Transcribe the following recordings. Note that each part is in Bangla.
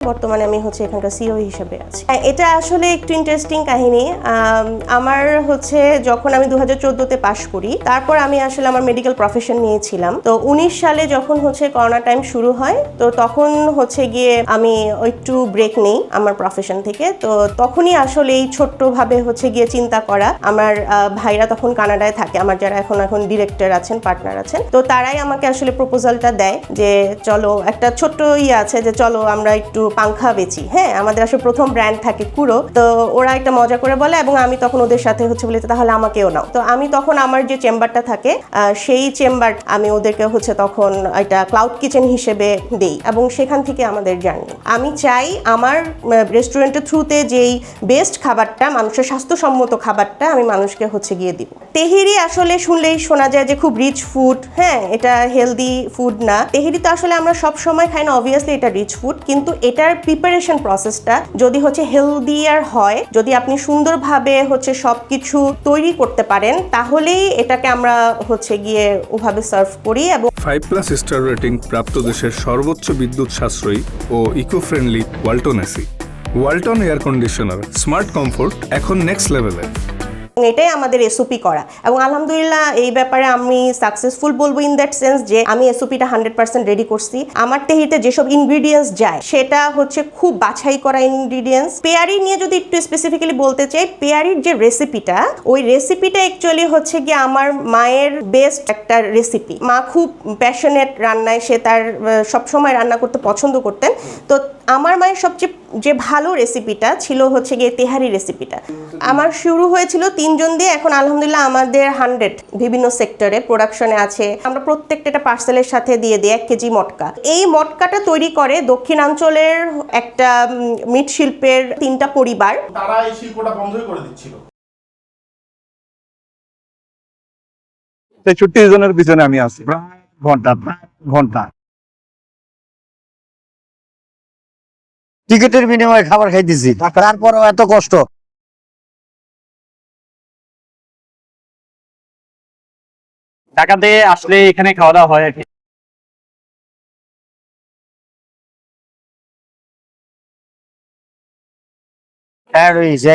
বর্তমানে আমি এখানকার সিইও হিসেবে আছি। এটা আসলে একটু ইন্টারেস্টিং কাহিনী। আমার যখন আমি 2014-তে পাশ করি, তারপর আমি আসলে আমার মেডিকেল প্রফেশন নিয়েছিলাম। তো 19 সালে যখন করোনা টাইম শুরু হয়, তো তখন গিয়ে আমি একটু ব্রেক নেই আমার প্রফেশন থেকে। তো তখনই আসলে এই ছোট্টভাবে গিয়ে চিন্তা করা, আমার ভাইরা তখন কানাডায় থাকে, আমার যারা এখন ডিরেক্টর আছেন, পার্টনার আছেন, তো তারাই আমাকে আসলে প্রপোজালটা দেয় যে চলো একটা ছোট্ট আছে যে চলো আমরা একটু পাংখা বেচি। হ্যাঁ, আমাদের আসলে প্রথম ব্র্যান্ড থাকে কুরো। তো ওরা একটা মজা করে বলে এবং আমি তখন ওদের সাথে বলে তাহলে আমাকেও নাও। তো আমি তখন আমার যে চেম্বারটা থাকে সেই চেম্বার আমি ওদেরকে তখন একটা ক্লাউড কিচেন হিসেবে দেই এবং সেখান থেকে আমাদের জার্নি। আমি চাই আমার রেস্টুরেন্টের থ্রুতে যেই বেস্ট খাবারটা, মানুষের স্বাস্থ্যসম্মত খাবারটা আমি মানুষকে গিয়ে দিব। তেহেরি আসলে শুনলেই শোনা যায় যে খুব রিচ ফুড, হ্যাঁ এটা হেলদি ফুড না। তেহেরি তো আসলে আমরা সব সময় খাই না, অবভিয়াসলি এটা রিচ ফুড, কিন্তু এটার প্রিপারেশন প্রসেসটা যদি হেলদিয়ার হয়, যদি আপনি সুন্দরভাবে সবকিছু তৈরি করতে পারেন, তাহলেই এটাকে আমরা গিয়ে ওভাবে সার্ভ করি। এবং 5+ স্টার রেটিং প্রাপ্ত দেশের সর্বোচ্চ বিদ্যুৎ সাশ্রয়ী ও eco friendly Walton AC. Walton air conditioner, smart comfort এখন নেক্সট লেভেলে। এটাই আমাদের এসওপি করা এবং আলহামদুলিল্লাহ এই ব্যাপারে আমি সাকসেসফুল বলবো ইন দ্যাট সেন্স যে আমি এসওপিটা 100% রেডি করছি। আমার তেহিতে যেসব ইনগ্রিডিয়েন্টস যায় সেটা খুব বাছাই করা ইনগ্রিডিয়েন্টস। পেয়ারি নিয়ে যদি একটু স্পেসিফিক্যালি বলতে চাই, পেয়ারির যে রেসিপিটা, ওই রেসিপিটা অ্যাকচুয়ালি গিয়ে আমার মায়ের বেস্ট একটা রেসিপি। মা খুব প্যাশনেট রান্নায়, সে তার সবসময় রান্না করতে পছন্দ করতেন। তো আমার মায়ের সবচেয়ে যে ভালো রেসিপিটা ছিল গিয়ে তেহারি রেসিপিটা। আমার শুরু হয়েছিল 3 জন দিয়ে, এখন আলহামদুলিল্লাহ আমাদের 100 বিভিন্ন সেক্টরে প্রোডাকশনে আছে। আমরা প্রত্যেকটা একটা পার্সেলের সাথে দিয়ে দিই 1 কেজি মটকা। এই মটকাটা তৈরি করে দক্ষিণাঞ্চলের একটা মিট শিল্পের 3টা পরিবার। তারা এই শিল্পটা বন্ধই করে দিচ্ছিল। 63 জনের পিছনে আমি আছি, ঘন্টা টিকিটের বিনিময়ে খাবার খাইতেছি, তারপরেও এত কষ্ট। টাকা দিয়ে আসলে এখানে খাওয়া দাওয়া হয় আর কি।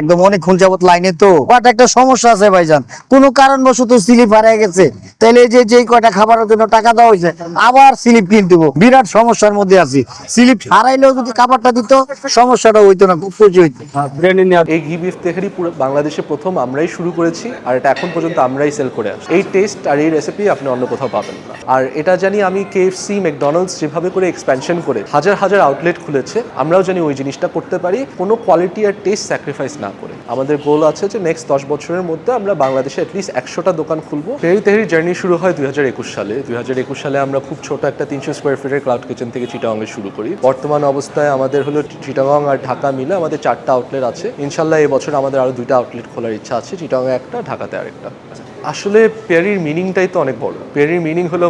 একদম অনেকক্ষণ যাবত লাইনে, তো একটা সমস্যা আছে ভাইজান, কোনো কারণবশত স্লিপ হারিয়ে গেছে, তাহলে যে কয়টা খাবারের জন্য টাকা দেওয়া হয়েছে আবার স্লিপ কিনতে হবে, বিরাট সমস্যার মধ্যে আছি। স্লিপ হারাইলেও যদি খাবারটা দিত সমস্যাটা হইতো না, খুব খুশি হইতো। এই ঘি বিফ তেহারি পুরো বাংলাদেশে প্রথম আমরাই শুরু করেছি, আর এটা এখন পর্যন্ত আমরাই সেল করে আসি। এই টেস্ট আর এই রেসিপি আপনি অন্য কোথাও পাবেন না। আর এটা জানি আমি KFC, ম্যাকডোনাল্ডস যেভাবে করে এক্সপ্যানশন করে হাজার হাজার আউটলেট খুলেছে, আমরাও জানি ওই জিনিসটা করতে পারি, কোনো কোয়ালিটি আর টেস্ট স্যাক্রিফাইস না করে। আমাদের গোল আছে যে নেক্সট 10 বছরের মধ্যে আমরা বাংলাদেশে অ্যাটলিস্ট 100টা দোকান খুলবো। পেরি তেহারি জার্নি শুরু হয় 2021 সালে। 2021 সালে আমরা খুব ছোট একটা 300 স্কোয়ার ফিটের ক্লাউড কিচেন থেকে চিটাগংয়ে শুরু করি। বর্তমান অবস্থায় আমাদের চিটাগং আর ঢাকা মিলে আমাদের 4টা আউটলেট আছে। ইনশাল্লাহ এবছর আমাদের আরো 2টা আউটলেট খোলার ইচ্ছা আছে, চিটাগংয়ে একটা, ঢাকাতে আরেকটা। আসলে পেরির মিনিংটাই তো অনেক বড়। পেরির মিনিং হলো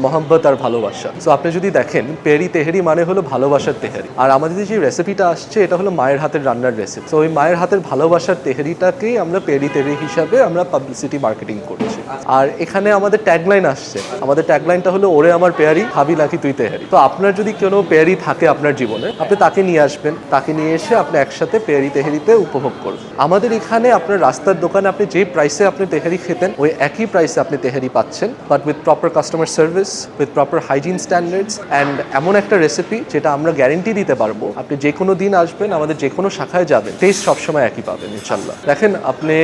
মহব্বত আর ভালোবাসা। সো আপনি যদি দেখেন, পেরি তেহারি মানে হলো ভালোবাসার তেহারি। আর আমাদের যে রেসিপিটা আসছে এটা হলো মায়ের হাতের রান্নার রেসিপি। তো ওই মায়ের হাতের ভালোবাসার তেহারিটাকেই আমরা পেরি তেহারি হিসাবে আমরা পাবলিসিটি মার্কেটিং করছি। আর এখানে আমাদের ট্যাগলাইন আসছে, আমাদের ট্যাগলাইনটা হলো ওরে আমার পেয়ারি, খাবি নাকি তুই তেহারি। তো আপনার যদি কোনো পেয়ারি থাকে আপনার জীবনে, আপনি তাকে নিয়ে আসবেন, তাকে নিয়ে এসে আপনি একসাথে পেয়ারি তেহারিতে উপভোগ করবেন। আমাদের এখানে আপনার রাস্তার দোকানে আপনি যে প্রাইসে আপনি তেহারি খেতেন, ওই একই প্রাইসে আপনি তেহারি পাচ্ছেন, but with proper customer service, with proper hygiene standards and এমন একটা রেসিপি যেটা আমরা গ্যারেন্টি দিতে পারবো আপনি যে কোনো দিন আসবেন, আমাদের যে কোনো শাখায় যাবেন, টেস্ট সবসময় একই পাবেন ইনশাল্লাহ। দেখেন, আপনি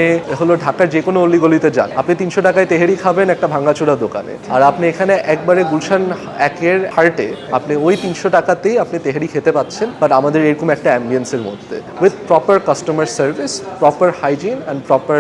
ঢাকার যে কোনো অলিগলিতে যান, আপনি 300 টাকায় তেহারি খাবেন একটা ভাঙ্গাচোরা দোকানে, আর আপনি এখানে একবারে গুলশান 1-এর হার্টে আপনি ওই 300 টাকাতেই আপনি তেহারি খেতে পাচ্ছেন, বাট আমাদের এরকম একটা অ্যাম্বিয়েন্সের মধ্যে, with proper customer service, proper hygiene and proper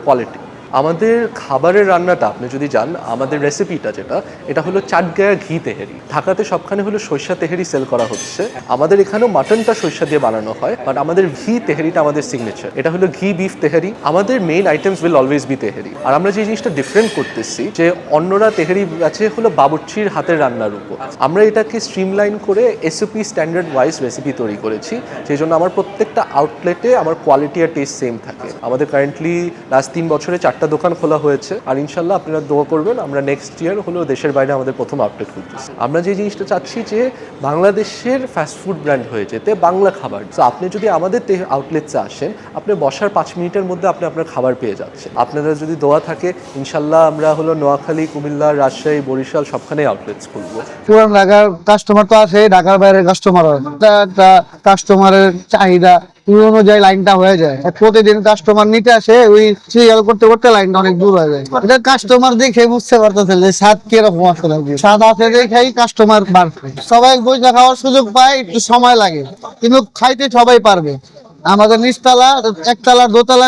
quality. আমাদের খাবারের রান্নাটা আপনি যদি যান, আমাদের রেসিপিটা যেটা, এটা হলো চাটগায়া ঘি তেহারি। ঢাকাতে সবখানে হলো সরিষা তেহারি সেল করা হচ্ছে, আমাদের এখানেও মাটনটা সরিষা দিয়ে বানানো হয়, বাট আমাদের ঘি তেহারিটা আমাদের সিগনেচার। এটা হলো ঘি বিফ তেহারি। আমাদের main items will always be tehari. আর আমরা যে জিনিসটা ডিফারেন্ট করতেছি, যে অন্যরা তেহারি আছে হলো বাবুর্চির হাতের রান্নার উপর, আমরা এটাকে স্ট্রিমলাইন করে SOP স্ট্যান্ডার্ড ওয়াইজ রেসিপি তৈরি করেছি, সেই জন্য আমার প্রত্যেকটা আউটলেটে আমার কোয়ালিটি আর টেস্ট সেম থাকে। আমাদের কারেন্টলি লাস্ট 3 বছরে 4টা 8টা দোকান খোলা হয়েছে, আর ইনশাল্লাহ আপনারা দোয়া করবেন, আমরা নেক্সট ইয়ার হলো দেশের বাইরে আমাদের প্রথম আউটলেট খুলতেছি। আমরা যে জিনিসটা চাচ্ছি যে বাংলাদেশের ফাস্টফুড ব্র্যান্ড হয়ে যেতে বাংলা খাবার। তো আপনি যদি আমাদের আউটলেটসে আসেন, আপনি বসার 5 মিনিটের মধ্যে আপনি আপনার খাবার পেয়ে যাচ্ছেন। আপনাদের যদি দোয়া থাকে ইনশাল্লাহ আমরা হলো নোয়াখালী, কুমিল্লা, রাজশাহী, বরিশাল সবখানেই আউটলেটস খুলবো। পুরান ঢাকার কাস্টমার তো আছে, ঢাকার বাইরের কাস্টমার কাস্টমারের চাহিদা ওই অনুযায়ী লাইনটা হয়ে যায়। প্রতিদিন কাস্টমার নিতে আসে, ওই সিরিয়াল করতে করতে লাইনটা অনেক দূর হয়ে যায়। এটা কাস্টমার দেখে বুঝতে পারতেছে যে স্বাদ কিরকম আসলে, স্বাদ আছে দেখেই কাস্টমার বাড়বে। সবাই বইটা খাওয়ার সুযোগ পায়, একটু সময় লাগে কিন্তু খাইতে সবাই পারবে। আমাদের নিচতলা, একতলা, দোতলা